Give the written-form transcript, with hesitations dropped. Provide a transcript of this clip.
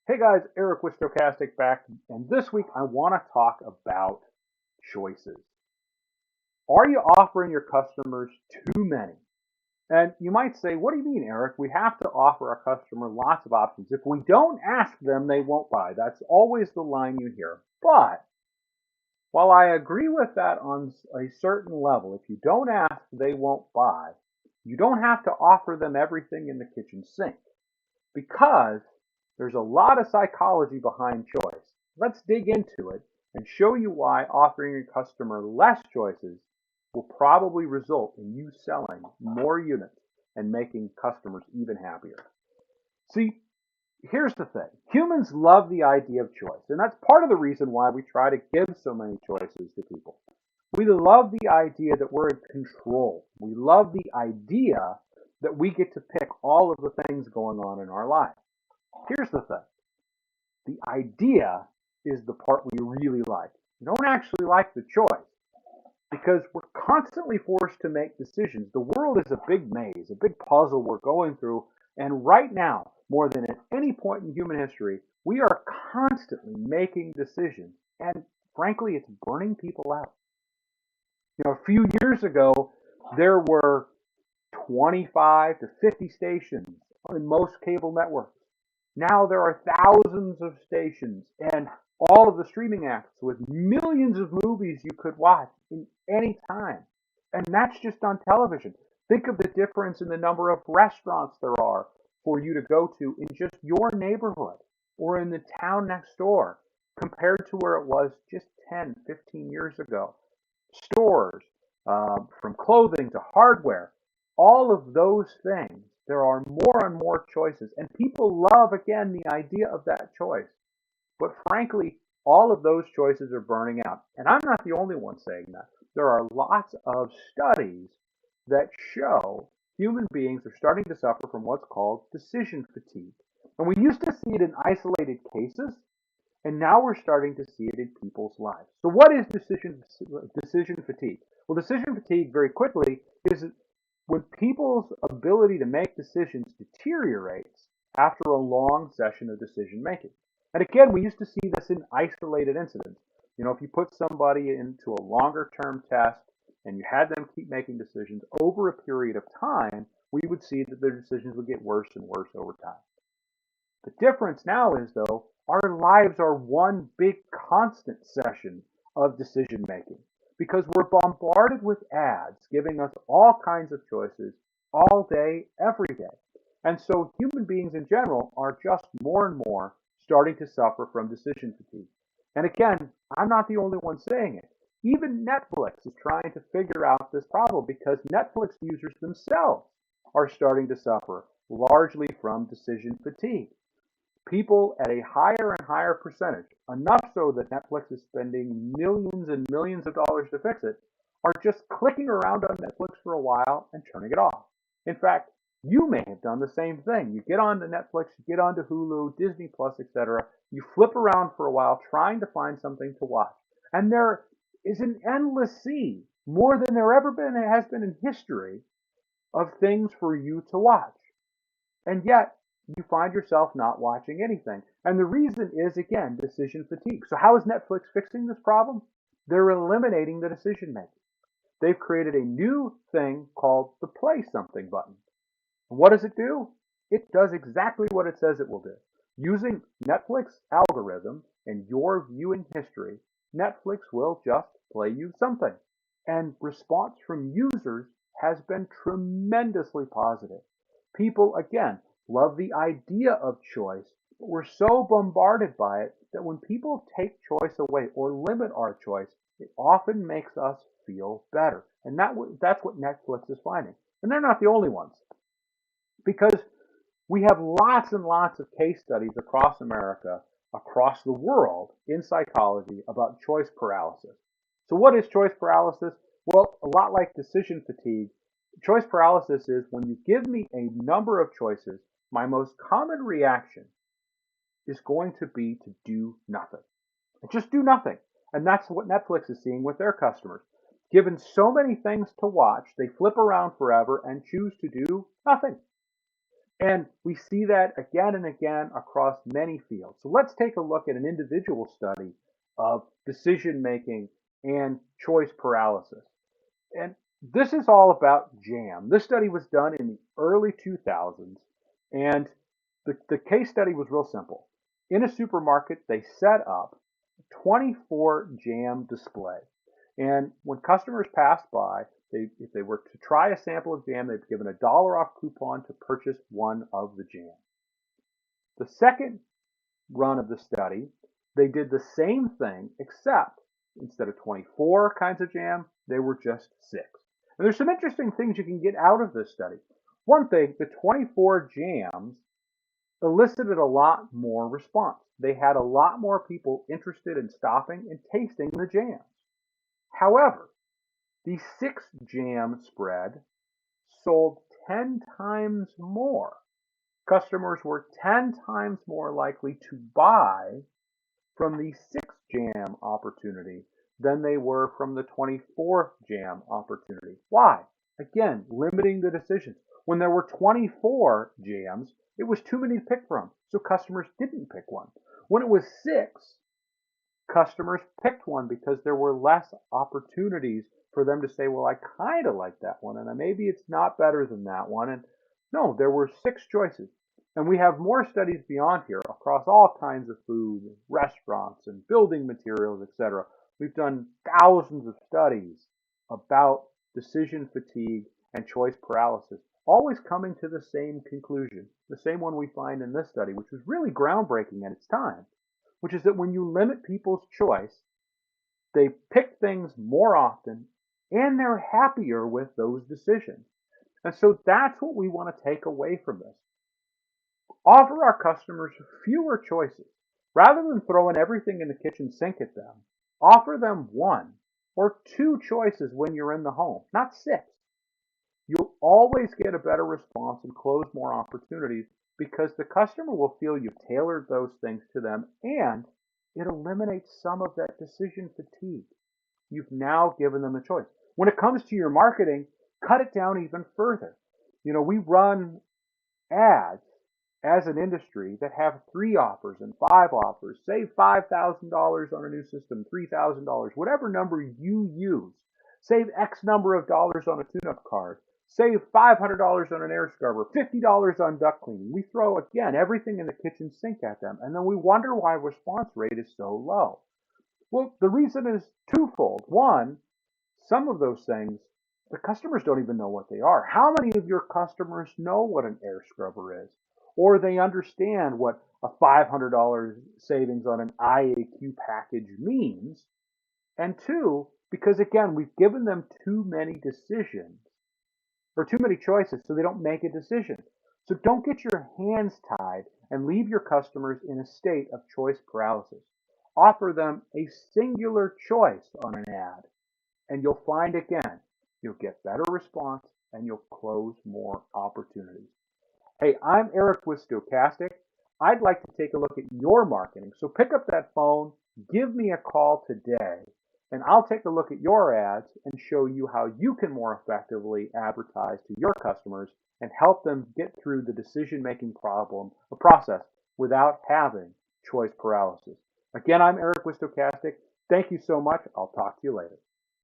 Hey guys, Eric with Stochastic back, and this week I want to talk about choices. Are you offering your customers too many? And you might say, what do you mean, Eric? We have to offer our customer lots of options. If we don't ask them, they won't buy. That's always the line you hear. But while I agree with that on a certain level, if you don't ask, they won't buy. You don't have to offer them everything in the kitchen sink because there's a lot of psychology behind choice. Let's dig into it and show you why offering your customer less choices will probably result in you selling more units and making customers even happier. See, here's the thing. Humans love the idea of choice, and that's part of the reason why we try to give so many choices to people. We love the idea that we're in control. We love the idea that we get to pick all of the things going on in our life. Here's the thing. The idea is the part we really like. We don't actually like the choice because we're constantly forced to make decisions. The world is a big maze, a big puzzle we're going through. And right now, more than at any point in human history, we are constantly making decisions. And frankly, it's burning people out. A few years ago, there were 25 to 50 stations on most cable networks. Now there are thousands of stations and all of the streaming apps with millions of movies you could watch in any time. And that's just on television. Think of the difference in the number of restaurants there are for you to go to in just your neighborhood or in the town next door compared to where it was just 10, 15 years ago. Stores, from clothing to hardware, all of those things, there are more and more choices. And people love, again, the idea of that choice. But frankly, all of those choices are burning out. And I'm not the only one saying that. There are lots of studies that show human beings are starting to suffer from what's called decision fatigue. And we used to see it in isolated cases, and now we're starting to see it in people's lives. So what is decision fatigue? Well, decision fatigue, very quickly, is when people's ability to make decisions deteriorates after a long session of decision making. And again, we used to see this in isolated incidents. If you put somebody into a longer term test and you had them keep making decisions over a period of time, we would see that their decisions would get worse and worse over time. The difference now is, though, our lives are one big constant session of decision making because we're bombarded with ads giving us all kinds of choices all day, every day. And so human beings in general are just more and more starting to suffer from decision fatigue. And again, I'm not the only one saying it. Even Netflix is trying to figure out this problem because Netflix users themselves are starting to suffer largely from decision fatigue. People at a higher and higher percentage, enough so that Netflix is spending millions and millions of dollars to fix it, are just clicking around on Netflix for a while and turning it off. In fact, you may have done the same thing. You get onto Netflix, you get onto Hulu, Disney Plus, etc. You flip around for a while trying to find something to watch. And there is an endless sea, more than there ever been has been in history, of things for you to watch. And yet, you find yourself not watching anything. And the reason is, again, decision fatigue. So how is Netflix fixing this problem? They're eliminating the decision making. They've created a new thing called the play something button. And what does it do? It does exactly what it says it will do. Using Netflix algorithm and your viewing history, Netflix will just play you something. And response from users has been tremendously positive. People, again, love the idea of choice, but we're so bombarded by it that when people take choice away or limit our choice, it often makes us feel better. And that's what Netflix is finding. And they're not the only ones, because we have lots and lots of case studies across America, across the world in psychology about choice paralysis. So what is choice paralysis? Well, a lot like decision fatigue, choice paralysis is when you give me a number of choices, my most common reaction is going to be to do nothing. Just do nothing. And that's what Netflix is seeing with their customers. Given so many things to watch, they flip around forever and choose to do nothing. And we see that again and again across many fields. So let's take a look at an individual study of decision making and choice paralysis. And this is all about jam. This study was done in the early 2000s, and the case study was real simple. In a supermarket, they set up a 24 jam display. And when customers passed by, if they were to try a sample of jam, they'd be given a dollar off coupon to purchase one of the jam. The second run of the study, they did the same thing, except instead of 24 kinds of jam, they were just 6. And there's some interesting things you can get out of this study. One thing, the 24 jams elicited a lot more response. They had a lot more people interested in stopping and tasting the jams. However, the 6 jam spread sold 10 times more. Customers were 10 times more likely to buy from the 6 jam opportunity than they were from the 24 jam opportunity. Why? Again, limiting the decisions. When there were 24 jams, it was too many to pick from, so customers didn't pick one. When it was 6, customers picked one because there were less opportunities for them to say, well, I kind of like that one, and maybe it's not better than that one. And no, there were 6 choices. And we have more studies beyond here across all kinds of food, restaurants, and building materials, etc. We've done thousands of studies about decision fatigue and choice paralysis, always coming to the same conclusion, the same one we find in this study, which was really groundbreaking at its time, which is that when you limit people's choice, they pick things more often and they're happier with those decisions. And so that's what we want to take away from this. Offer our customers fewer choices. Rather than throwing everything in the kitchen sink at them, offer them 1 or 2 choices when you're in the home, not 6. You'll always get a better response and close more opportunities because the customer will feel you've tailored those things to them, and it eliminates some of that decision fatigue. You've now given them a choice. When it comes to your marketing, cut it down even further. We run ads as an industry that have 3 offers and 5 offers. Save $5,000 on a new system, $3,000, whatever number you use. Save X number of dollars on a tune-up card. Save $500 on an air scrubber, $50 on duct cleaning. We throw, again, everything in the kitchen sink at them, and then we wonder why response rate is so low. Well, the reason is twofold. One, some of those things, the customers don't even know what they are. How many of your customers know what an air scrubber is? Or they understand what a $500 savings on an IAQ package means? And 2, because again, we've given them too many decisions or too many choices so they don't make a decision. So don't get your hands tied and leave your customers in a state of choice paralysis. Offer them a singular choice on an ad, and you'll find again, you'll get better response and you'll close more opportunities. Hey, I'm Eric with Stochastic. I'd like to take a look at your marketing. So pick up that phone, give me a call today, and I'll take a look at your ads and show you how you can more effectively advertise to your customers and help them get through the decision-making process without having choice paralysis. Again, I'm Eric with Stochastic. Thank you so much. I'll talk to you later.